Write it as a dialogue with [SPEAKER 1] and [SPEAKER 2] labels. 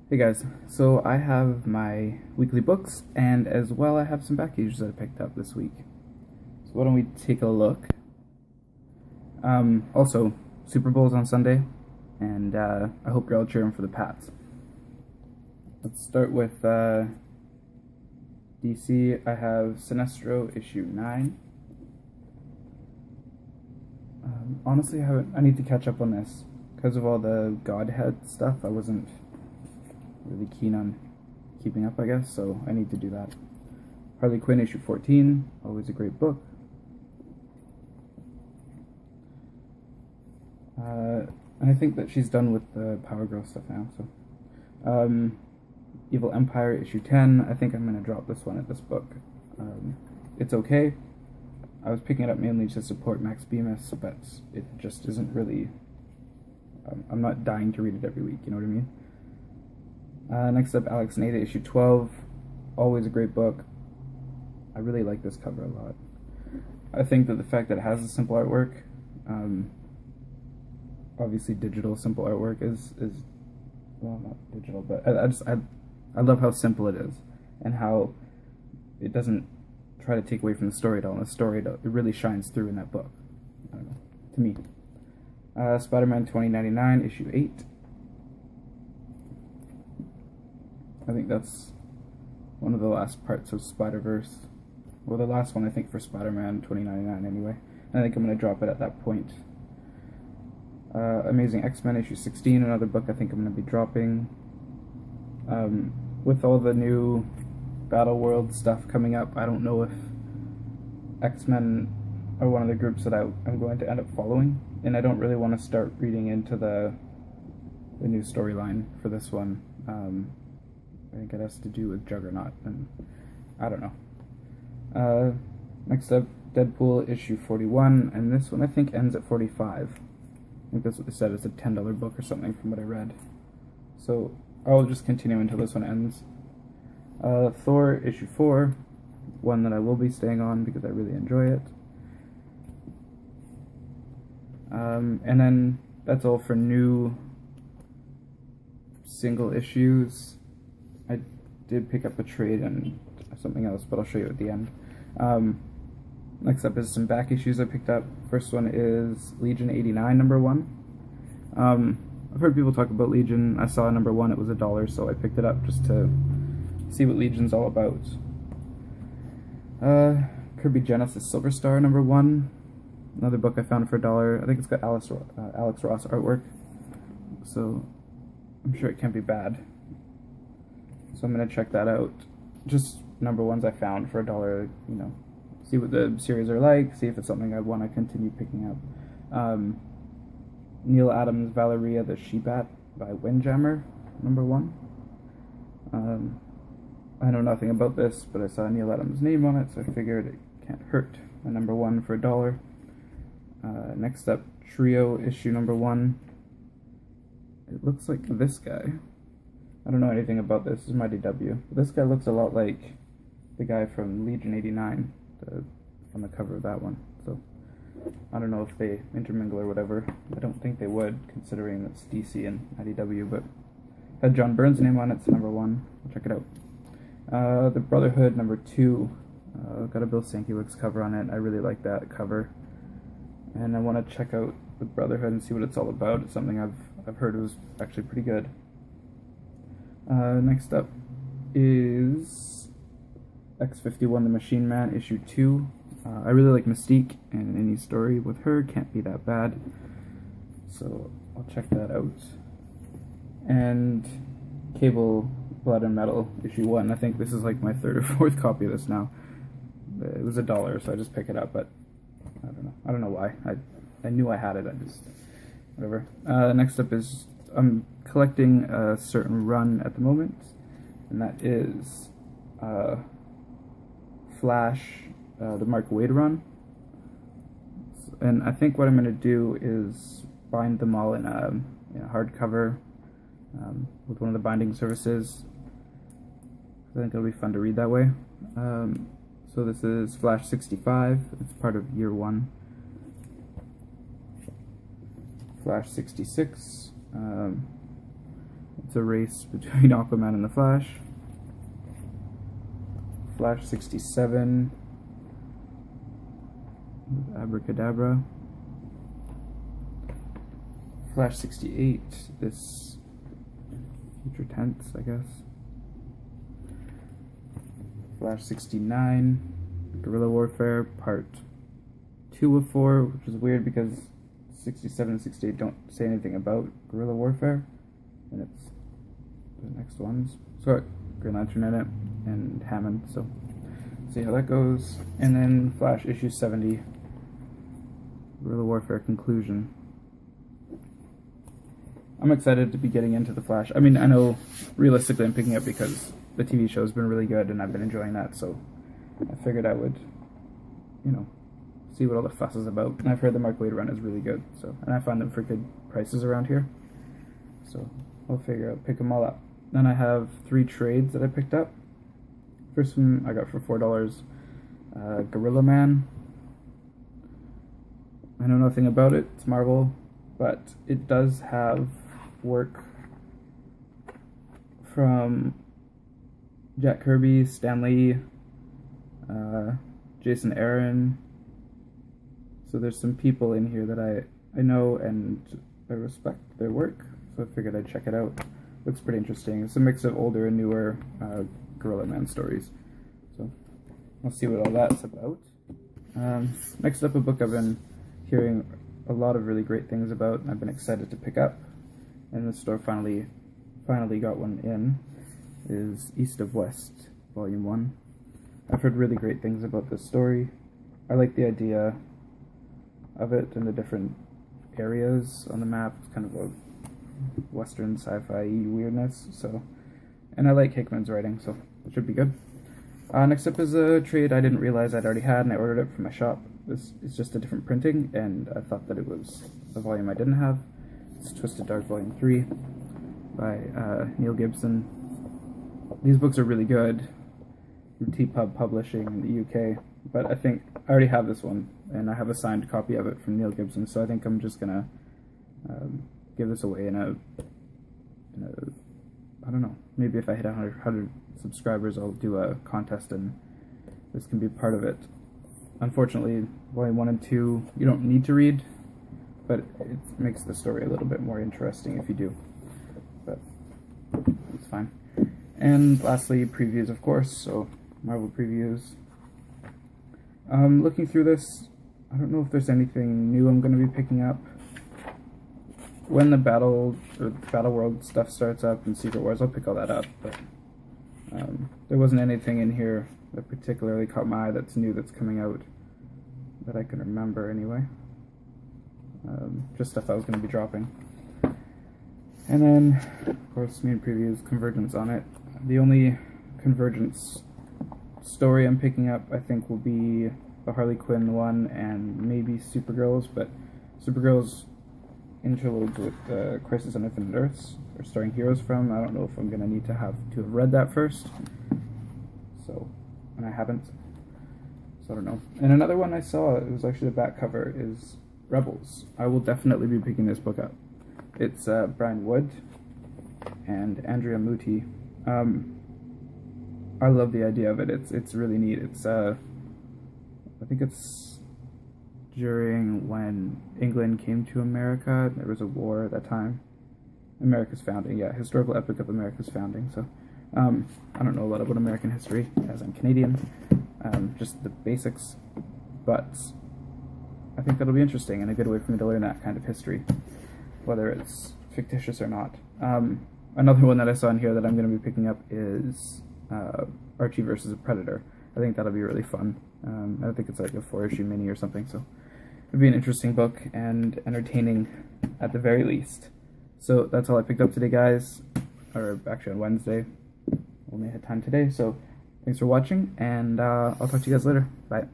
[SPEAKER 1] Hey guys, so I have my weekly books, and as well I have some back issues that I picked up this week. So why don't we take a look? Also, Super Bowl's on Sunday, and I hope you're all cheering for the Pats. Let's start with DC. I have Sinestro issue 9. Honestly, I need to catch up on this. Because of all the Godhead stuff, I wasn't really keen on keeping up, I guess, so I need to do that. Harley Quinn issue 14, always a great book. And I think that she's done with the Power Girl stuff now, so. Evil Empire issue 10, I think I'm going to drop this one at this book. It's okay. I was picking it up mainly to support Max Bemis, but it just isn't really... I'm not dying to read it every week, you know what I mean? Next up, Alex and Ada issue 12, always a great book. I really like this cover a lot. I think that the fact that it has a simple artwork, obviously digital simple artwork is well, not digital, but I love how simple it is, and how it doesn't try to take away from the story at all. And the story, it really shines through in that book, I don't know, to me. Spider-Man 2099 issue 8. I think that's one of the last parts of Spider-Verse. Well, the last one, I think, for Spider-Man 2099 anyway. And I think I'm going to drop it at that point. Amazing X-Men issue 16, another book I think I'm going to be dropping. With all the new Battle World stuff coming up, I don't know if X-Men are one of the groups that I'm going to end up following. And I don't really want to start reading into the new storyline for this one. I think it has to do with Juggernaut, and I don't know. Next up, Deadpool issue 41, and this one I think ends at 45. I think that's what they said, it's a $10 book or something from what I read. So I'll just continue until this one ends. Thor issue 4, one that I will be staying on because I really enjoy it. And then that's all for new single issues. I did pick up a trade and something else, but I'll show you at the end. Next up is some back issues I picked up. First one is Legion 89, number 1. I've heard people talk about Legion. I saw number 1, it was $1, so I picked it up just to see what Legion's all about. Kirby Genesis Silver Star, number 1. Another book I found for $1. I think it's got Alex Ross artwork, so I'm sure it can't be bad. So I'm going to check that out. Just number 1s I found for $1, you know, see what the series are like, see if it's something I want to continue picking up. Neil Adams' Valeria the She-Bat by Windjammer, number 1. I know nothing about this, but I saw Neil Adams' name on it, so I figured it can't hurt. My number 1 for $1. Next up, Trio issue number 1. It looks like this guy. I don't know anything about this. This is Mighty W. This guy looks a lot like the guy from Legion 89 on the cover of that one. So I don't know if they intermingle or whatever. I don't think they would, considering it's DC and Mighty W, but had John Byrne's name on it, so number 1. I'll check it out. The Brotherhood number 2. Got a Bill Sienkiewicz cover on it. I really like that cover, and I want to check out the Brotherhood and see what it's all about. It's something I've heard was actually pretty good. Next up is X-51 The Machine Man issue 2. I really like Mystique, and any story with her can't be that bad, so I'll check that out. And Cable Blood and Metal issue 1. I think this is like my 3rd or 4th copy of this now. It was $1, so I just picked it up, but I don't know why. I knew I had it, I just whatever. Next up is I'm collecting a certain run at the moment, and that is Flash, the Mark Waid run. And I think what I'm going to do is bind them all in a hardcover with one of the binding services. I think it'll be fun to read that way. So this is Flash 65. It's part of year 1. Flash 66. It's a race between Aquaman and the Flash. Flash 67. Abracadabra. Flash 68. This future tense, I guess. Flash 69. Guerrilla Warfare Part 2 of 4, which is weird because 67 and 68 don't say anything about guerrilla warfare, and it's the next ones. So Green Lantern in it and Hammond, so see how that goes. And then Flash issue 70, Guerrilla Warfare Conclusion. I'm excited to be getting into the Flash. I mean, I know realistically I'm picking up because the TV show's been really good and I've been enjoying that, so I figured I would, you know, see what all the fuss is about. And I've heard the Mark Waid run is really good, so, and I find them for good prices around here, so I'll pick them all up. Then I have 3 trades that I picked up. First one I got for $4, Gorilla Man. I know nothing about it, it's Marvel, but it does have work from Jack Kirby, Stan Lee, Jason Aaron. So there's some people in here that I know and I respect their work, so I figured I'd check it out. Looks pretty interesting. It's a mix of older and newer Gorilla Man stories. So we'll see what all that's about. Next up, a book I've been hearing a lot of really great things about and I've been excited to pick up, and the store finally got one in, is East of West, Volume 1. I've heard really great things about this story. I like the idea of it and the different areas on the map. It's kind of a Western sci-fi weirdness, so, and I like Hickman's writing, so it should be good. Next up is a trade I didn't realize I'd already had, and I ordered it from my shop. This is just a different printing, and I thought that it was a volume I didn't have. It's Twisted Dark Volume 3 by Neil Gibson. These books are really good from TPub Publishing in the UK, but I think I already have this one, and I have a signed copy of it from Neil Gibson, so I think I'm just gonna give this away in a I don't know, maybe if I hit 100 subscribers I'll do a contest and this can be part of it. Unfortunately, Volume 1 and 2 you don't need to read, but it makes the story a little bit more interesting if you do, but it's fine. And lastly, previews, of course, so Marvel previews. Looking through this, I don't know if there's anything new I'm going to be picking up. When the Battle World stuff starts up and Secret Wars, I'll pick all that up, but there wasn't anything in here that particularly caught my eye that's new that's coming out that I can remember anyway. Just stuff I was going to be dropping. And then, of course, main previews, Convergence on it. The only Convergence story I'm picking up, I think, will be the Harley Quinn one and maybe Supergirl's, but Supergirl's interludes with Crisis on Infinite Earths, or starring heroes from. I don't know if I'm going to need to have read that first, so, and I haven't, so I don't know. And another one I saw, it was actually the back cover, is Rebels. I will definitely be picking this book up. It's Brian Wood and Andrea Muti. I love the idea of it. It's really neat. It's I think it's during when England came to America. There was a war at that time. America's founding, yeah, historical epic of America's founding. So I don't know a lot about American history as I'm Canadian, just the basics, but I think that'll be interesting and a good way for me to learn that kind of history, whether it's fictitious or not. Another one that I saw in here that I'm going to be picking up is Archie versus a Predator. I think that'll be really fun. I think it's like a 4-issue mini or something, so it'll be an interesting book and entertaining at the very least. So that's all I picked up today, guys, or actually on Wednesday. Only had time today, so thanks for watching, and I'll talk to you guys later. Bye.